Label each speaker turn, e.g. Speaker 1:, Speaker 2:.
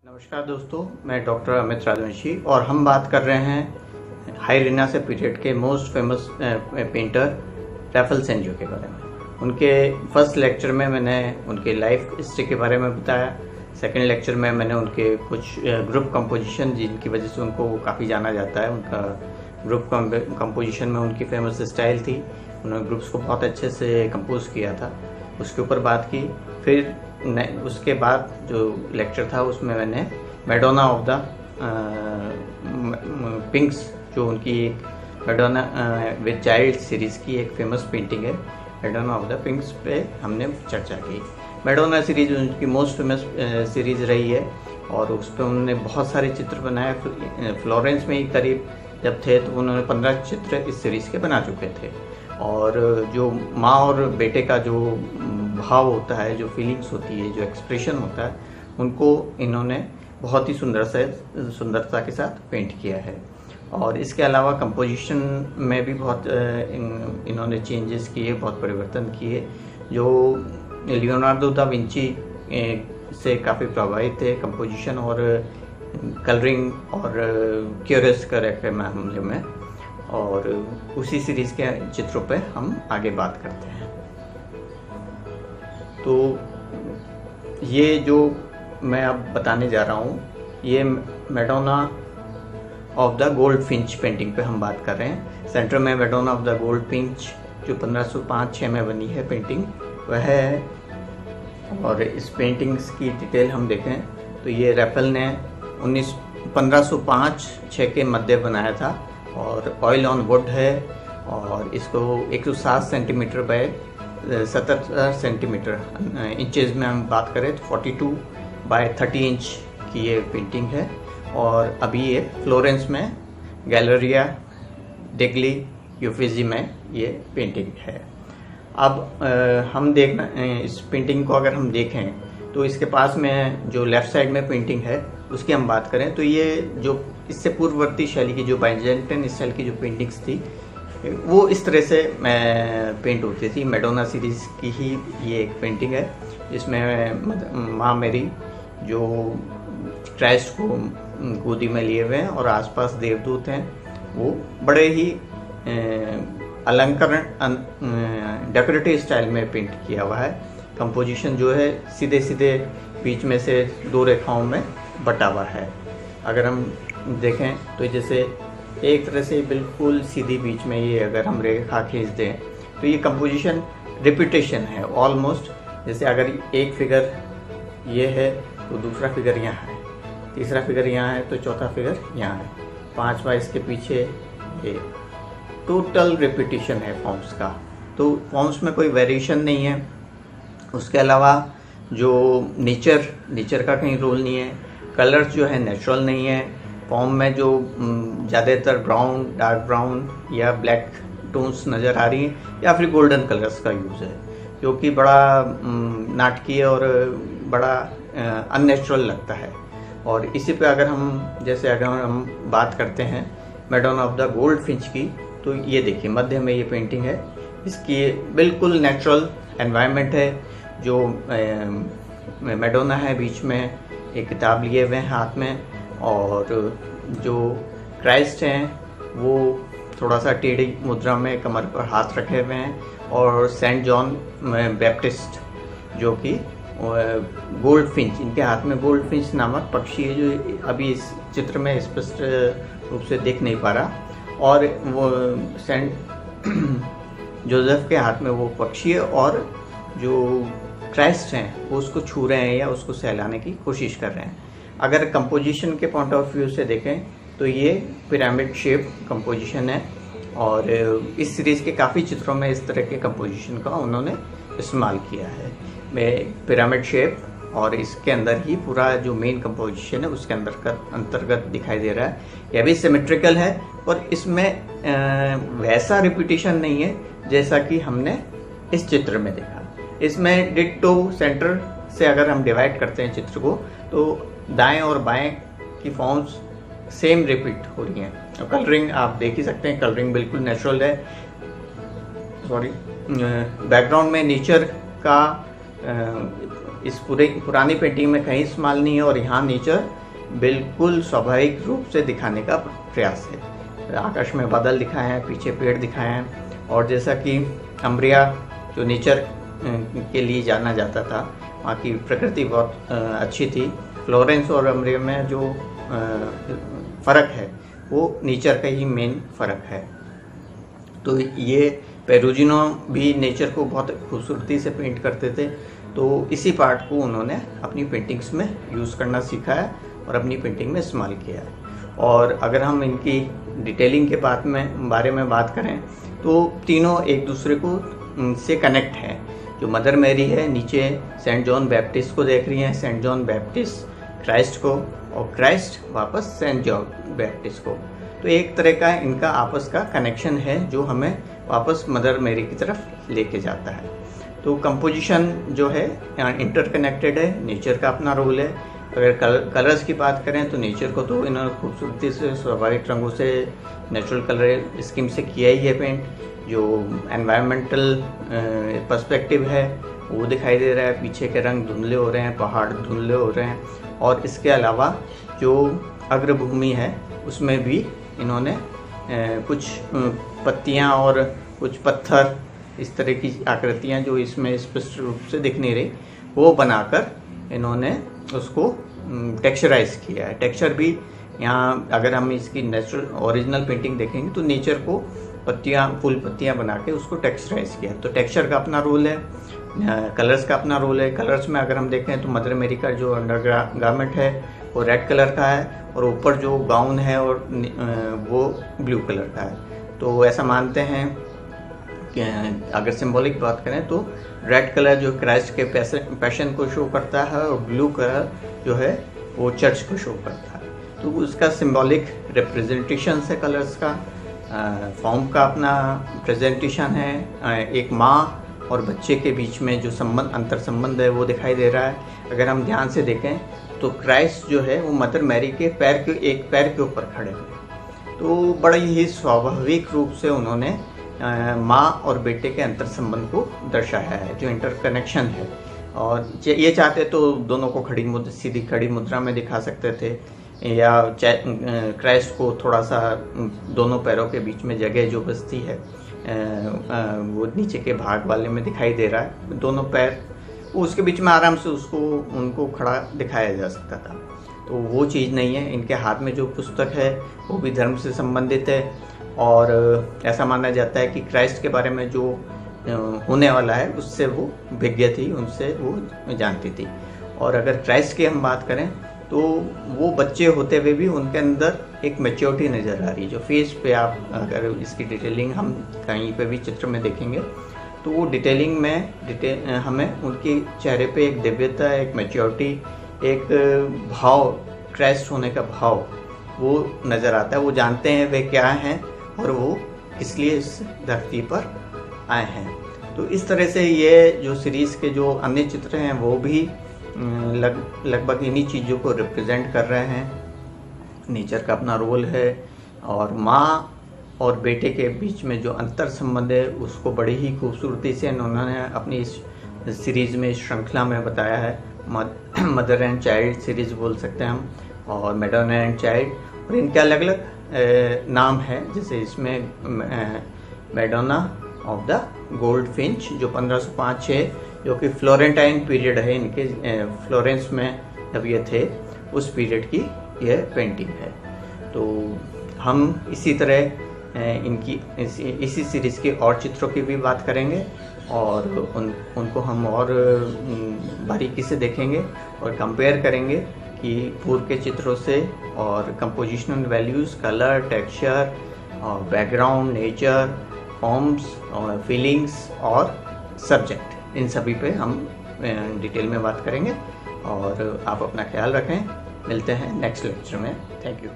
Speaker 1: नमस्कार दोस्तों, मैं डॉक्टर अमित राजवंशी और हम बात कर रहे हैं हाई रेनेसां पीरियड के मोस्ट फेमस पेंटर रैफेल सेंजो के बारे में। उनके फर्स्ट लेक्चर में मैंने उनके लाइफ हिस्ट्री के बारे में बताया। सेकंड लेक्चर में मैंने उनके कुछ ग्रुप कंपोजिशन जिनकी वजह से उनको काफ़ी जाना जाता है, उनका ग्रुप कंपोजिशन में उनकी फेमस स्टाइल थी। उन्होंने ग्रुप्स को बहुत अच्छे से कंपोज किया था, उसके ऊपर बात की। फिर उसके बाद जो लेक्चर था उसमें मैंने मैडोना ऑफ द पिंक्स, जो उनकी एक मैडोना विद चाइल्ड सीरीज़ की एक फेमस पेंटिंग है, मैडोना ऑफ द पिंक्स पे हमने चर्चा की। मैडोना सीरीज उनकी मोस्ट फेमस सीरीज़ रही है और उस पर उन्होंने बहुत सारे चित्र बनाए। फ्लोरेंस में ही करीब जब थे तो उन्होंने 15 चित्र इस सीरीज़ के बना चुके थे। और जो माँ और बेटे का जो भाव होता है, जो फीलिंग्स होती है, जो एक्सप्रेशन होता है, उनको इन्होंने बहुत ही सुंदरता के साथ पेंट किया है। और इसके अलावा कंपोजिशन में भी बहुत इन्होंने चेंजेस किए, बहुत परिवर्तन किए, जो लियोनार्डो दा विंची से काफ़ी प्रभावित थे कंपोजिशन और कलरिंग और क्यूरियस कैरेक्टर मामले में। और उसी सीरीज़ के चित्रों पे हम आगे बात करते हैं। तो ये जो मैं अब बताने जा रहा हूँ, ये Madonna of the gold Finch painting पे हम बात कर रहे हैं। सेंटर में Madonna of the gold Finch जो 1505-6 में बनी है पेंटिंग वह है। और इस पेंटिंग्स की डिटेल हम देखें तो ये रैफेल ने 1505-6 के मध्य बनाया था और ऑयल ऑन वुड है। और इसको 107 सेंटीमीटर बाय 70 सेंटीमीटर इंचेस में हम बात करें तो 42 बाय 30 इंच की ये पेंटिंग है। और अभी ये फ्लोरेंस में गैलरिया डेग्ली यूफिजी में ये पेंटिंग है। अब हम देखना इस पेंटिंग को अगर हम देखें तो इसके पास में जो लेफ़्ट साइड में पेंटिंग है उसकी हम बात करें तो ये जो इससे पूर्ववर्ती शैली की जो बाइजेंटाइन स्टाइल की जो पेंटिंग्स थी वो इस तरह से पेंट होती थी। मैडोना सीरीज़ की ही ये एक पेंटिंग है जिसमें माँ मेरी जो क्राइस्ट को गोदी में लिए हुए हैं और आसपास देवदूत हैं, वो बड़े ही अलंकरण डेकोरेटिव स्टाइल में पेंट किया हुआ है। कंपोजिशन जो है सीधे सीधे बीच में से दो रेखाओं में बटा हुआ है। अगर हम देखें तो जैसे एक तरह से बिल्कुल सीधी बीच में ये अगर हम रेखा खींच दें तो ये कंपोजिशन रिपीटेशन है ऑलमोस्ट। जैसे अगर एक फिगर ये है तो दूसरा फिगर यहाँ है, तीसरा फिगर यहाँ है तो चौथा फिगर यहाँ है, पांचवा इसके पीछे, ये टोटल रिपीटेशन है फॉर्म्स का। तो फॉर्म्स में कोई वेरिएशन नहीं है। उसके अलावा जो नेचर का कहीं रोल नहीं है। कलर्स जो है नेचुरल नहीं है। फॉर्म में जो ज़्यादातर ब्राउन, डार्क ब्राउन या ब्लैक टोन्स नज़र आ रही हैं या फिर गोल्डन कलर्स का यूज़ है, जो कि बड़ा नाटकीय और बड़ा अननेचुरल लगता है। और इसी पे अगर हम बात करते हैं Madonna of the gold Finch की, तो ये देखिए मध्य में ये पेंटिंग है। इसकी बिल्कुल नेचुरल एनवायरनमेंट है। जो मैडोना है बीच में एक किताब लिए हुए हैं हाथ में, और जो क्राइस्ट हैं वो थोड़ा सा टेढ़ी मुद्रा में कमर पर हाथ रखे हुए हैं। और सेंट जॉन बैप्टिस्ट जो कि गोल्ड फिंच, इनके हाथ में गोल्ड फिंच नामक पक्षी है जो अभी इस चित्र में स्पष्ट रूप से दिख नहीं पा रहा। और वो सेंट जोसेफ के हाथ में वो पक्षी है और जो क्राइस्ट हैं वो उसको छू रहे हैं या उसको सहलाने की कोशिश कर रहे हैं। अगर कंपोजिशन के पॉइंट ऑफ व्यू से देखें तो ये पिरामिड शेप कंपोजिशन है। और इस सीरीज़ के काफ़ी चित्रों में इस तरह के कंपोजिशन का उन्होंने इस्तेमाल किया है। पिरामिड शेप और इसके अंदर ही पूरा जो मेन कंपोजिशन है उसके अंतर्गत दिखाई दे रहा है। यह भी सिमेट्रिकल है और इसमें वैसा रिपीटेशन नहीं है जैसा कि हमने इस चित्र में देखा। इसमें डिट्टो सेंटर से अगर हम डिवाइड करते हैं चित्र को तो दाएं और बाएं की फॉर्म्स सेम रिपीट हो रही हैं। और कलरिंग आप देख ही सकते हैं, कलरिंग बिल्कुल नेचुरल है। बैकग्राउंड में नेचर का इस पुरानी पेंटिंग में कहीं इस्तेमाल नहीं है और यहाँ नेचर बिल्कुल स्वाभाविक रूप से दिखाने का प्रयास है। आकाश में बादल दिखाए हैं, पीछे पेड़ दिखाए हैं, और जैसा कि अम्ब्रिया जो नेचर के लिए जाना जाता था, वहाँ की प्रकृति बहुत अच्छी थी। फ्लोरेंस और अम्ब्रिया में जो फ़र्क है वो नेचर का ही मेन फ़र्क है। तो ये पेरुजिनो भी नेचर को बहुत खूबसूरती से पेंट करते थे, तो इसी पार्ट को उन्होंने अपनी पेंटिंग्स में यूज़ करना सीखा है और अपनी पेंटिंग में इस्तेमाल किया है। और अगर हम इनकी डिटेलिंग के बारे में बात करें तो तीनों एक दूसरे को से कनेक्ट हैं। जो मदर मैरी है, नीचे सेंट जॉन बैप्टिस्ट को देख रही हैं, सेंट जॉन बैप्टिस्ट क्राइस्ट को, और क्राइस्ट वापस सेंट जॉन बैप्टिस्ट को। तो एक तरह का इनका आपस का कनेक्शन है जो हमें वापस मदर मैरी की तरफ लेके जाता है। तो कंपोजिशन जो है इंटरकनेक्टेड है, नेचर का अपना रोल है। अगर कलर्स की बात करें तो नेचर को तो इन्होंने खूबसूरती से स्वाभाविक रंगों से नेचुरल कलर स्कीम से किया ही है पेंट। जो एनवायरमेंटल पर्सपेक्टिव है वो दिखाई दे रहा है, पीछे के रंग धुंधले हो रहे हैं, पहाड़ धुंधले हो रहे हैं, और इसके अलावा जो अग्रभूमि है उसमें भी इन्होंने कुछ पत्तियां और कुछ पत्थर, इस तरह की आकृतियां जो इसमें स्पष्ट रूप से दिख नहीं रही, वो बनाकर इन्होंने उसको टेक्सचराइज किया है। टेक्सचर भी यहाँ अगर हम इसकी नेचुरल ओरिजिनल पेंटिंग देखेंगे तो नेचर को पत्तियाँ, फूल पत्तियाँ बना के उसको टेक्सचराइज किया। तो टेक्सचर का अपना रोल है, कलर्स का अपना रोल है। कलर्स में अगर हम देखें तो मदर मैरी का जो अंडर गारमेंट है वो रेड कलर का है, और ऊपर जो गाउन है और वो ब्लू कलर का है। तो ऐसा मानते हैं कि अगर सिंबॉलिक बात करें तो रेड कलर जो क्राइस्ट के पैशन को शो करता है, और ब्लू कलर जो है वो चर्च को शो करता है। तो उसका सिंबॉलिक रिप्रेजेंटेशन है कलर्स का। फॉर्म का अपना प्रेजेंटेशन है। एक माँ और बच्चे के बीच में जो संबंध, अंतर संबंध है वो दिखाई दे रहा है। अगर हम ध्यान से देखें तो क्राइस्ट जो है वो मदर मैरी के एक पैर के ऊपर खड़े हुए। तो बड़ा ही स्वाभाविक रूप से उन्होंने माँ और बेटे के अंतर संबंध को दर्शाया है, जो इंटरकनेक्शन है। और ये चाहते तो दोनों को सीधी खड़ी मुद्रा में दिखा सकते थे, या क्राइस्ट को थोड़ा सा दोनों पैरों के बीच में जगह जो बचती है वो नीचे के भाग वाले में दिखाई दे रहा है, दोनों पैर, उसके बीच में आराम से उनको खड़ा दिखाया जा सकता था। तो वो चीज़ नहीं है। इनके हाथ में जो पुस्तक है वो भी धर्म से संबंधित है, और ऐसा माना जाता है कि क्राइस्ट के बारे में जो होने वाला है उससे वो विज्ञ थी, उनसे वो जानती थी। और अगर क्राइस्ट की हम बात करें तो वो बच्चे होते हुए भी उनके अंदर एक मैच्योरिटी नज़र आ रही है। जो फेस पे आप अगर इसकी डिटेलिंग हम कहीं पे भी चित्र में देखेंगे तो वो डिटेलिंग में हमें उनके चेहरे पे एक दिव्यता, एक मैच्योरिटी, एक भाव, क्राइस्ट होने का भाव वो नज़र आता है। वो जानते हैं वे क्या हैं और वो इसलिए इस धरती पर आए हैं। तो इस तरह से ये जो सीरीज़ के जो अन्य चित्र हैं वो भी लगभग इन्हीं चीज़ों को रिप्रेजेंट कर रहे हैं। नेचर का अपना रोल है, और माँ और बेटे के बीच में जो अंतर संबंध है उसको बड़ी ही खूबसूरती से उन्होंने अपनी इस सीरीज़ में, इस श्रृंखला में बताया है। मदर एंड चाइल्ड सीरीज़ बोल सकते हैं हम, और मैडोना एंड चाइल्ड, और इनके अलग अलग नाम है। जैसे इसमें Madonna of the gold Finch जो 1505-6 जो कि फ्लोरेंटाइन पीरियड है, इनके फ्लोरेंस में जब ये थे उस पीरियड की यह पेंटिंग है। तो हम इसी तरह इनकी इसी सीरीज़ के और चित्रों की भी बात करेंगे, और उनको हम और बारीकी से देखेंगे और कंपेयर करेंगे कि पूर्व के चित्रों से, और कंपोजिशनल वैल्यूज़, कलर, टेक्सचर, और बैकग्राउंड, नेचर, फॉर्म्स, और फीलिंग्स और सब्जेक्ट, इन सभी पे हम डिटेल में बात करेंगे। और आप अपना ख्याल रखें। मिलते हैं नेक्स्ट लेक्चर में। Thank you.